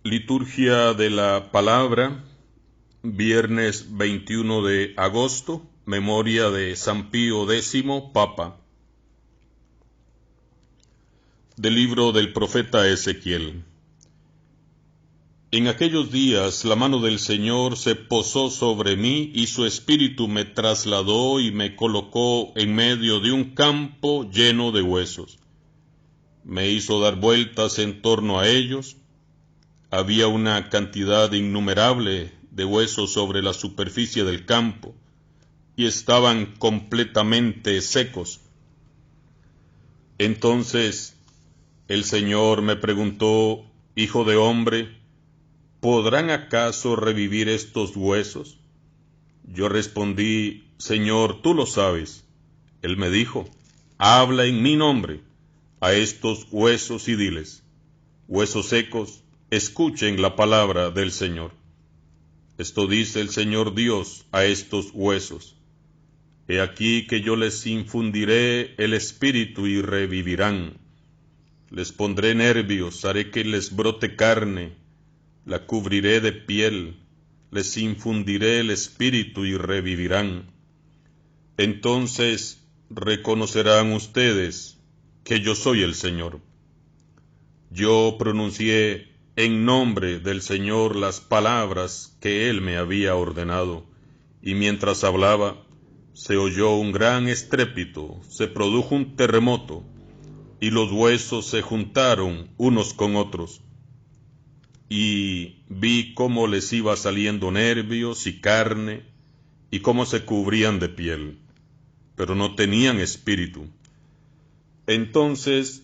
Liturgia de la Palabra, viernes 21 de agosto, memoria de San Pío X, Papa. Del libro del profeta Ezequiel. En aquellos días la mano del Señor se posó sobre mí y su espíritu me trasladó y me colocó en medio de un campo lleno de huesos. Me hizo dar vueltas en torno a ellos. Había una cantidad innumerable de huesos sobre la superficie del campo y estaban completamente secos. Entonces el Señor me preguntó: Hijo de hombre, ¿podrán acaso revivir estos huesos? Yo respondí: Señor, tú lo sabes. Él me dijo: Habla en mi nombre a estos huesos y diles: Huesos secos, escuchen la palabra del Señor. Esto dice el Señor Dios a estos huesos: He aquí que yo les infundiré el espíritu y revivirán. Les pondré nervios, haré que les brote carne, la cubriré de piel, les infundiré el espíritu y revivirán. Entonces reconocerán ustedes que yo soy el Señor. Yo pronuncié en nombre del Señor las palabras que Él me había ordenado, y mientras hablaba, se oyó un gran estrépito, se produjo un terremoto, y los huesos se juntaron unos con otros. Y vi cómo les iba saliendo nervios y carne, y cómo se cubrían de piel, pero no tenían espíritu. Entonces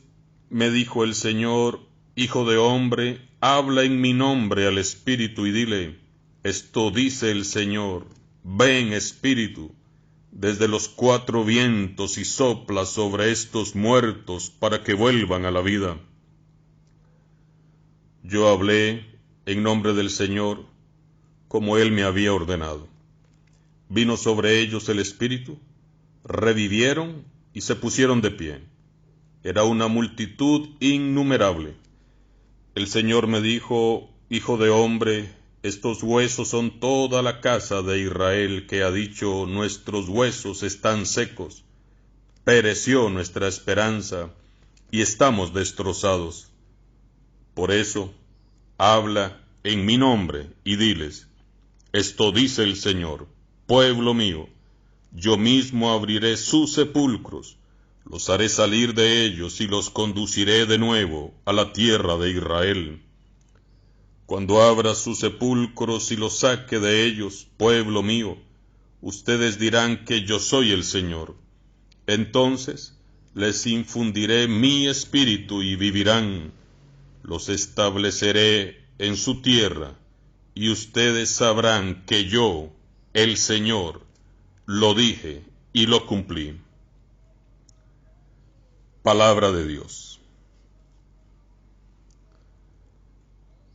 me dijo el Señor: Hijo de hombre, habla en mi nombre al espíritu y dile: Esto dice el Señor, ven espíritu, desde los cuatro vientos y sopla sobre estos muertos para que vuelvan a la vida. Yo hablé en nombre del Señor, como Él me había ordenado. Vino sobre ellos el espíritu, revivieron y se pusieron de pie. Era una multitud innumerable. El Señor me dijo: Hijo de hombre, estos huesos son toda la casa de Israel, que ha dicho: nuestros huesos están secos, pereció nuestra esperanza y estamos destrozados. Por eso, habla en mi nombre y diles: Esto dice el Señor, pueblo mío, yo mismo abriré sus sepulcros, los haré salir de ellos y los conduciré de nuevo a la tierra de Israel. Cuando abra sus sepulcros y los saque de ellos, pueblo mío, ustedes dirán que yo soy el Señor. Entonces les infundiré mi espíritu y vivirán. Los estableceré en su tierra, y ustedes sabrán que yo, el Señor, lo dije y lo cumplí. Palabra de Dios.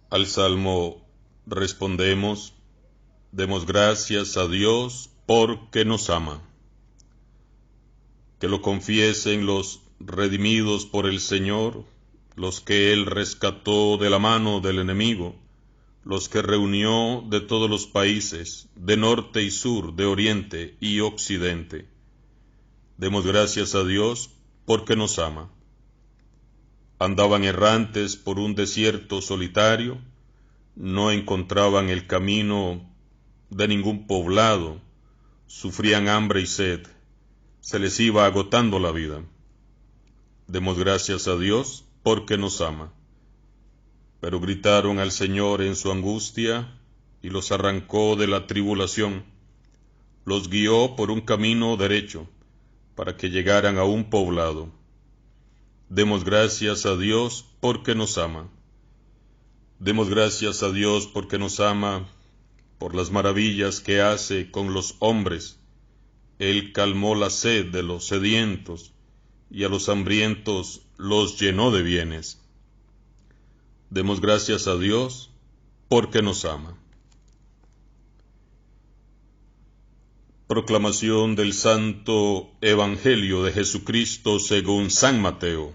Al Salmo respondemos: demos gracias a Dios porque nos ama. Que lo confiesen los redimidos por el Señor, los que Él rescató de la mano del enemigo, los que reunió de todos los países, de norte y sur, de oriente y occidente. Demos gracias a Dios porque nos ama. Andaban errantes por un desierto solitario, no encontraban el camino de ningún poblado, sufrían hambre y sed, se les iba agotando la vida. Demos gracias a Dios porque nos ama. Pero gritaron al Señor en su angustia y los arrancó de la tribulación, los guió por un camino derecho para que llegaran a un poblado. Demos gracias a Dios porque nos ama. Demos gracias a Dios porque nos ama, por las maravillas que hace con los hombres. Él calmó la sed de los sedientos y a los hambrientos los llenó de bienes. Demos gracias a Dios porque nos ama. Proclamación del Santo Evangelio de Jesucristo según San Mateo.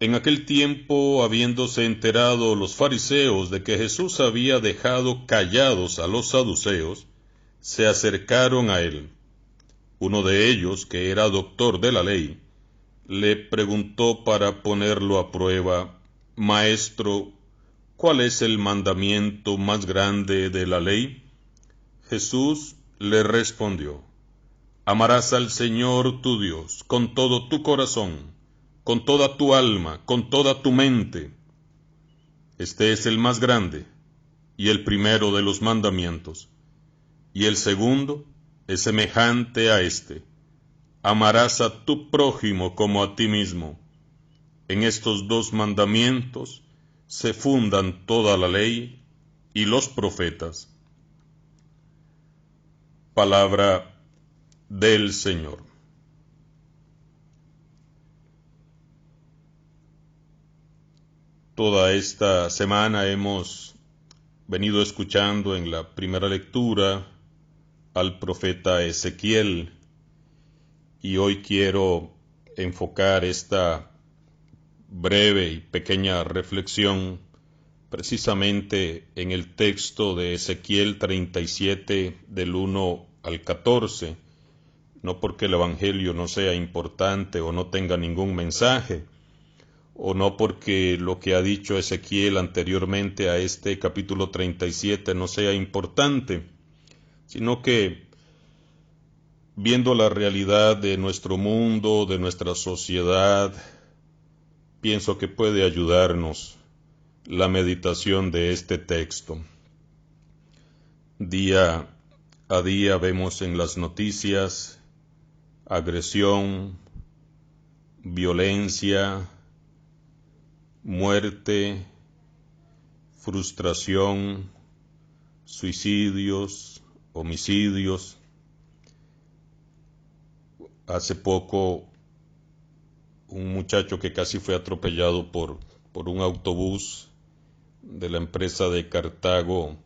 En aquel tiempo, habiéndose enterado los fariseos de que Jesús había dejado callados a los saduceos, se acercaron a él. Uno de ellos, que era doctor de la ley, le preguntó para ponerlo a prueba: Maestro, ¿cuál es el mandamiento más grande de la ley? Jesús le respondió: Amarás al Señor tu Dios con todo tu corazón, con toda tu alma, con toda tu mente. Este es el más grande y el primero de los mandamientos. Y el segundo es semejante a este: amarás a tu prójimo como a ti mismo. En estos dos mandamientos se fundan toda la ley y los profetas. Palabra del Señor. Toda esta semana hemos venido escuchando en la primera lectura al profeta Ezequiel, y hoy quiero enfocar esta breve y pequeña reflexión precisamente en el texto de Ezequiel 37 del 1 al 14, no porque el Evangelio no sea importante o no tenga ningún mensaje, o no porque lo que ha dicho Ezequiel anteriormente a este capítulo 37 no sea importante, sino que viendo la realidad de nuestro mundo, de nuestra sociedad, pienso que puede ayudarnos la meditación de este texto. Día a día vemos en las noticias agresión, violencia, muerte, frustración, suicidios, homicidios. Hace poco, un muchacho que casi fue atropellado por un autobús de la empresa de Cartago,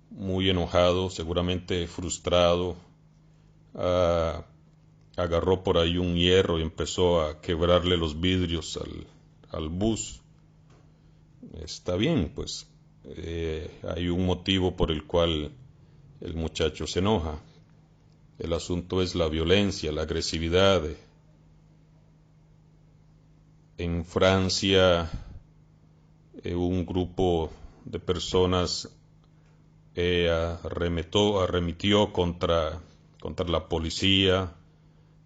muy enojado, seguramente frustrado, agarró por ahí un hierro y empezó a quebrarle los vidrios al bus. Está bien, pues hay un motivo por el cual el muchacho se enoja. El asunto es la violencia, la agresividad. En Francia, un grupo de personas arremetió contra la policía,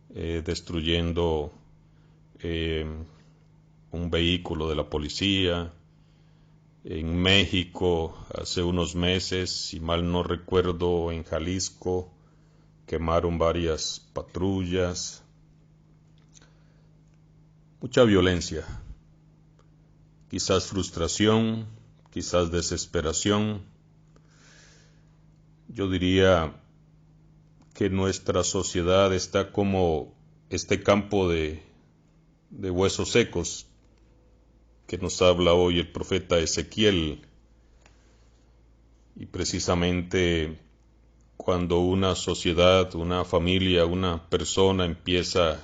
destruyendo un vehículo de la policía. En México, hace unos meses, si mal no recuerdo, en Jalisco, quemaron varias patrullas. Mucha violencia, quizás frustración, quizás desesperación. Yo diría que nuestra sociedad está como este campo de huesos secos que nos habla hoy el profeta Ezequiel. Y precisamente cuando una sociedad, una familia, una persona empieza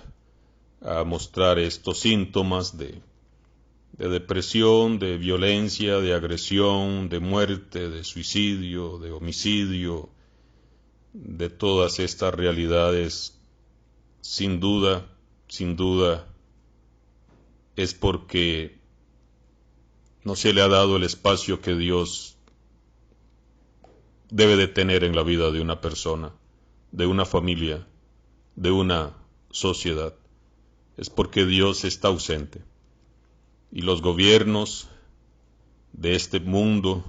a mostrar estos síntomas de depresión, de violencia, de agresión, de muerte, de suicidio, de homicidio, de todas estas realidades, sin duda, es porque no se le ha dado el espacio que Dios debe de tener en la vida de una persona, de una familia, de una sociedad. Es porque Dios está ausente. Y los gobiernos de este mundo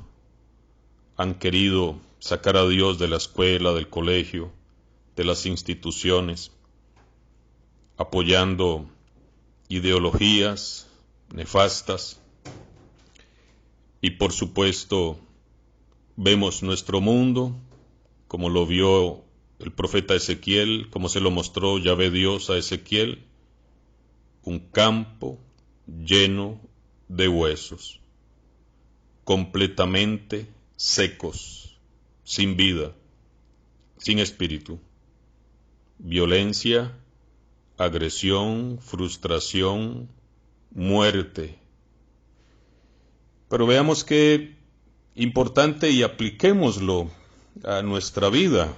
han querido sacar a Dios de la escuela, del colegio, de las instituciones, apoyando ideologías nefastas. Y por supuesto, vemos nuestro mundo como lo vio el profeta Ezequiel, como se lo mostró Yahvé Dios a Ezequiel, un campo lleno de huesos, completamente secos, sin vida, sin espíritu. Violencia, agresión, frustración, muerte, Pero veamos qué importante y apliquémoslo a nuestra vida,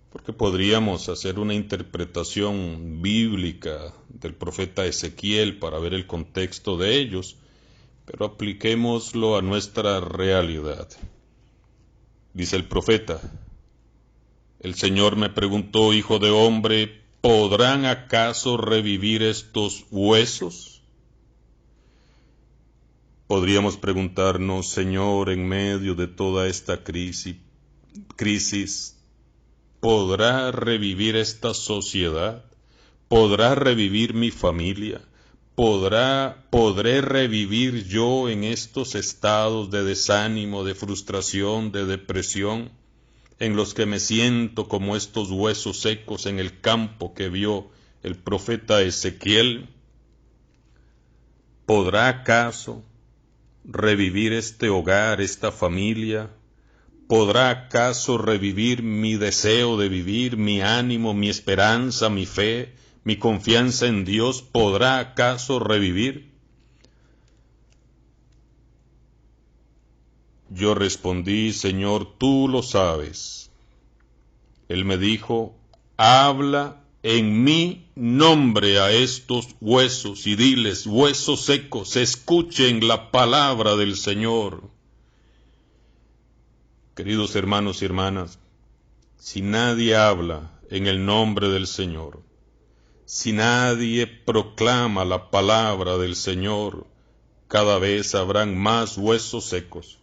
porque podríamos hacer una interpretación bíblica del profeta Ezequiel para ver el contexto de ellos, pero apliquémoslo a nuestra realidad. Dice el profeta: el Señor me preguntó, hijo de hombre, ¿podrán acaso revivir estos huesos? Podríamos preguntarnos, Señor, en medio de toda esta crisis, ¿podrá revivir esta sociedad? ¿Podrá revivir mi familia? ¿Podré revivir yo en estos estados de desánimo, de frustración, de depresión, en los que me siento como estos huesos secos en el campo que vio el profeta Ezequiel? ¿Podrá acaso revivir este hogar, esta familia? ¿Podrá acaso revivir mi deseo de vivir, mi ánimo, mi esperanza, mi fe, mi confianza en Dios? ¿Podrá acaso revivir? Yo respondí, Señor, tú lo sabes. Él me dijo, habla en mi nombre a estos huesos y diles, huesos secos, escuchen la palabra del Señor. Queridos hermanos y hermanas, si nadie habla en el nombre del Señor, si nadie proclama la palabra del Señor, cada vez habrán más huesos secos.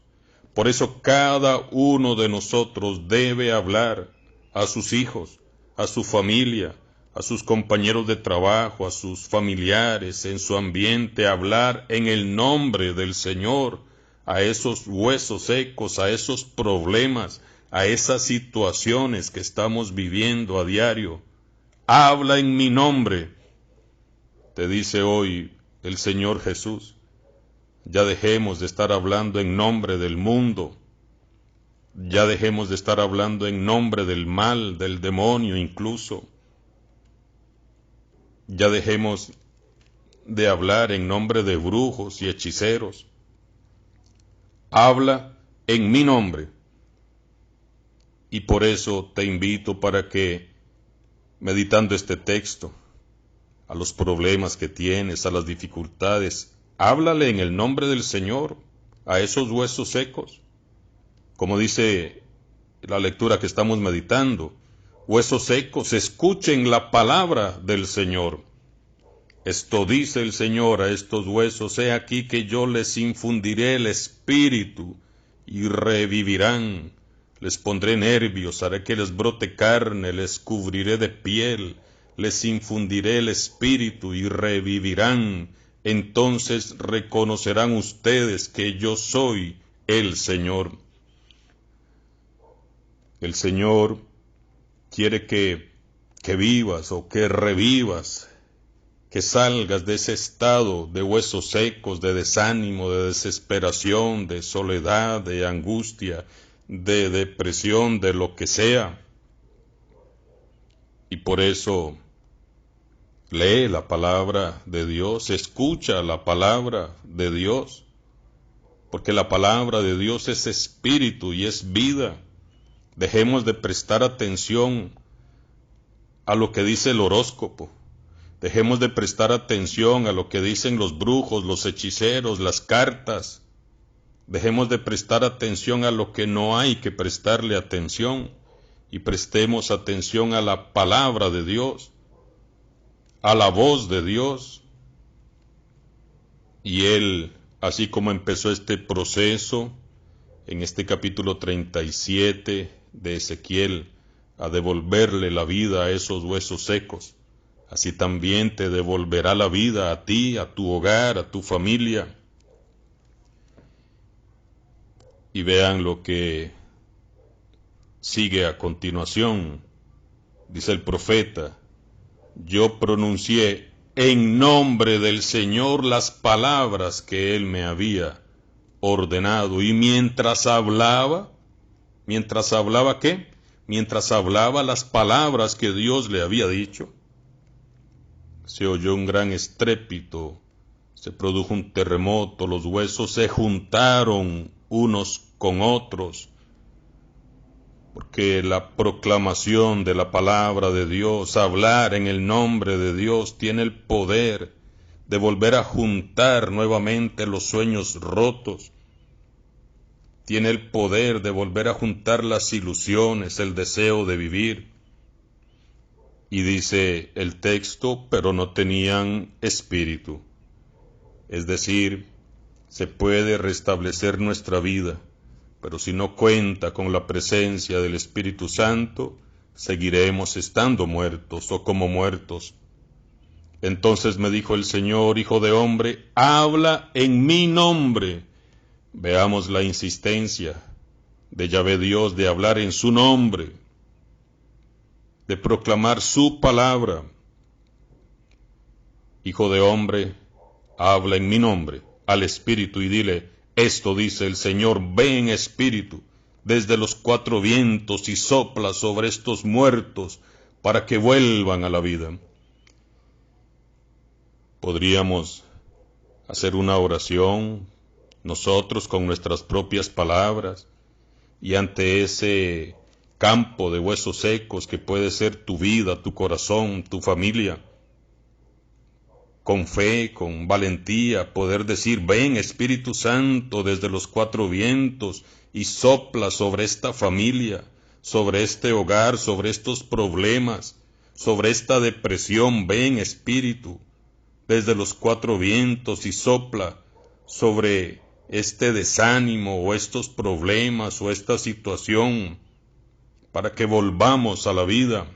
Por eso cada uno de nosotros debe hablar a sus hijos, a su familia, a sus compañeros de trabajo, a sus familiares, en su ambiente, hablar en el nombre del Señor a esos huesos secos, a esos problemas, a esas situaciones que estamos viviendo a diario. Habla en mi nombre, te dice hoy el Señor Jesús. Ya dejemos de estar hablando en nombre del mundo. Ya dejemos de estar hablando en nombre del mal, del demonio incluso. Ya dejemos de hablar en nombre de brujos y hechiceros. Habla en mi nombre. Y por eso te invito para que, meditando este texto, a los problemas que tienes, a las dificultades, háblale en el nombre del Señor a esos huesos secos. Como dice la lectura que estamos meditando, huesos secos, escuchen la palabra del Señor. Esto dice el Señor a estos huesos, he aquí que yo les infundiré el espíritu y revivirán. Les pondré nervios, haré que les brote carne, les cubriré de piel, les infundiré el espíritu y revivirán. Entonces reconocerán ustedes que yo soy el Señor. El Señor quiere que vivas o que revivas, que salgas de ese estado de huesos secos, de desánimo, de desesperación, de soledad, de angustia, de depresión, de lo que sea. Y por eso lee la palabra de Dios, escucha la palabra de Dios, porque la palabra de Dios es espíritu y es vida. Dejemos de prestar atención a lo que dice el horóscopo. Dejemos de prestar atención a lo que dicen los brujos, los hechiceros, las cartas. Dejemos de prestar atención a lo que no hay que prestarle atención y prestemos atención a la palabra de Dios, a la voz de Dios. Y Él, así como empezó este proceso en este capítulo 37 de Ezequiel, a devolverle la vida a esos huesos secos, así también te devolverá la vida a ti, a tu hogar, a tu familia. Y vean lo que sigue a continuación. Dice el profeta, yo pronuncié en nombre del Señor las palabras que Él me había ordenado. Y mientras hablaba ¿qué? Mientras hablaba las palabras que Dios le había dicho, se oyó un gran estrépito Se produjo un terremoto, los huesos se juntaron unos con otros, porque la proclamación de la palabra de Dios, hablar en el nombre de Dios, tiene el poder de volver a juntar nuevamente los sueños rotos, tiene el poder de volver a juntar las ilusiones, el deseo de vivir. Y dice el texto, pero no tenían espíritu. Es decir, se puede restablecer nuestra vida, pero si no cuenta con la presencia del Espíritu Santo, seguiremos estando muertos o como muertos. Entonces me dijo el Señor, hijo de hombre, habla en mi nombre. Veamos la insistencia de Yahvé Dios de hablar en su nombre, de proclamar su palabra. Hijo de hombre, habla en mi nombre al Espíritu y dile, esto dice el Señor, ven Espíritu desde los cuatro vientos y sopla sobre estos muertos para que vuelvan a la vida. Podríamos hacer una oración nosotros con nuestras propias palabras y ante ese campo de huesos secos que puede ser tu vida, tu corazón, tu familia, con fe, con valentía, poder decir, ven Espíritu Santo desde los cuatro vientos y sopla sobre esta familia, sobre este hogar, sobre estos problemas, sobre esta depresión, ven Espíritu desde los cuatro vientos y sopla sobre este desánimo o estos problemas o esta situación para que volvamos a la vida.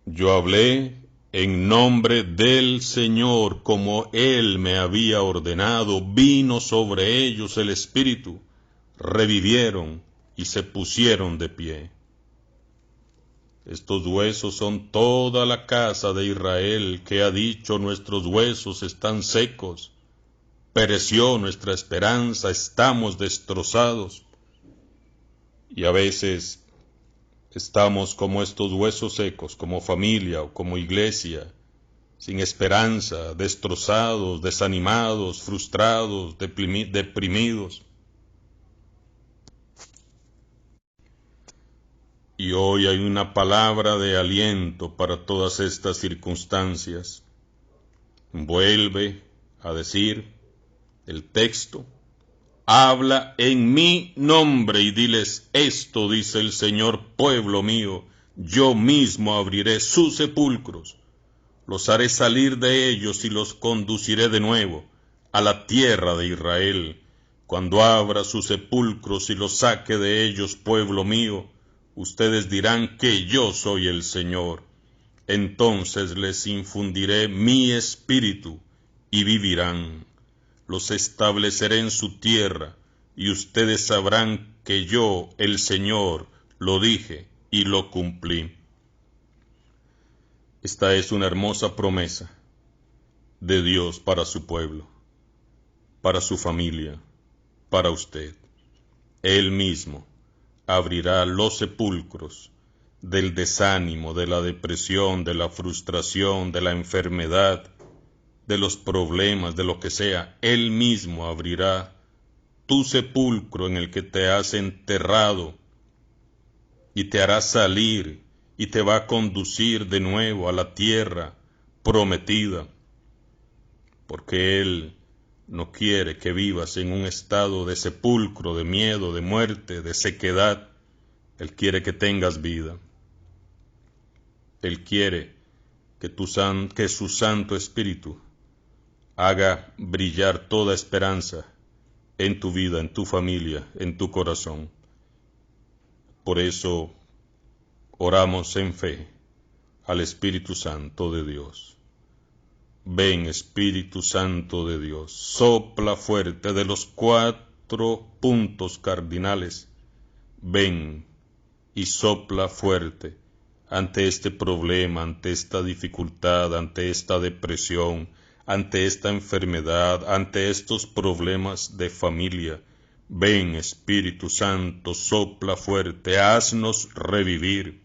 Yo hablé en nombre del Señor como Él me había ordenado, vino sobre ellos el Espíritu, revivieron y se pusieron de pie. Estos huesos son toda la casa de Israel que ha dicho nuestros huesos están secos, pereció nuestra esperanza, estamos destrozados. Y a veces estamos como estos huesos secos, como familia o como iglesia, sin esperanza, destrozados, desanimados, frustrados, deprimidos. Y hoy hay una palabra de aliento para todas estas circunstancias. Vuelve a decir el texto, habla en mi nombre y diles, esto dice el Señor, pueblo mío, yo mismo abriré sus sepulcros, los haré salir de ellos y los conduciré de nuevo a la tierra de Israel. Cuando abra sus sepulcros y los saque de ellos, pueblo mío, ustedes dirán que yo soy el Señor. Entonces les infundiré mi espíritu y vivirán. Los estableceré en su tierra y ustedes sabrán que yo, el Señor, lo dije y lo cumplí. Esta es una hermosa promesa de Dios para su pueblo, para su familia, para usted. Él mismo abrirá los sepulcros del desánimo, de la depresión, de la frustración, de la enfermedad, de los problemas, de lo que sea. Él mismo abrirá tu sepulcro en el que te has enterrado y te hará salir y te va a conducir de nuevo a la tierra prometida, porque Él no quiere que vivas en un estado de sepulcro, de miedo, de muerte, de sequedad. Él quiere que tengas vida. Él quiere que su Santo Espíritu haga brillar toda esperanza en tu vida, en tu familia, en tu corazón. Por eso oramos en fe al Espíritu Santo de Dios. Ven, Espíritu Santo de Dios, sopla fuerte de los 4 puntos cardinales. Ven y sopla fuerte ante este problema, ante esta dificultad, ante esta depresión, ante esta enfermedad, ante estos problemas de familia. Ven, Espíritu Santo, sopla fuerte, haznos revivir,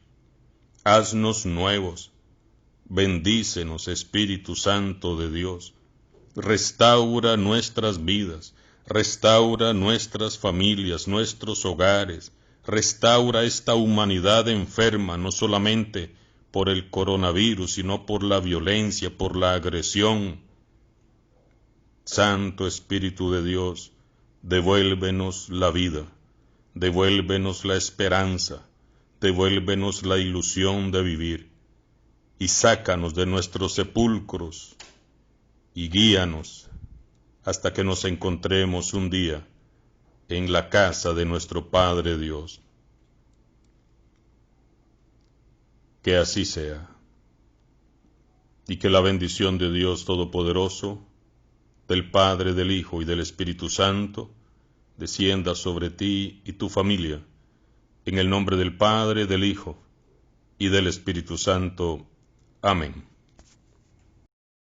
haznos nuevos. Bendícenos, Espíritu Santo de Dios. Restaura nuestras vidas, restaura nuestras familias, nuestros hogares, restaura esta humanidad enferma, no solamente por el coronavirus, sino por la violencia, por la agresión. Santo Espíritu de Dios, devuélvenos la vida, devuélvenos la esperanza, devuélvenos la ilusión de vivir, y sácanos de nuestros sepulcros, y guíanos hasta que nos encontremos un día en la casa de nuestro Padre Dios. Que así sea, y que la bendición de Dios Todopoderoso, del Padre, del Hijo y del Espíritu Santo, descienda sobre ti y tu familia, en el nombre del Padre, del Hijo y del Espíritu Santo. Amén.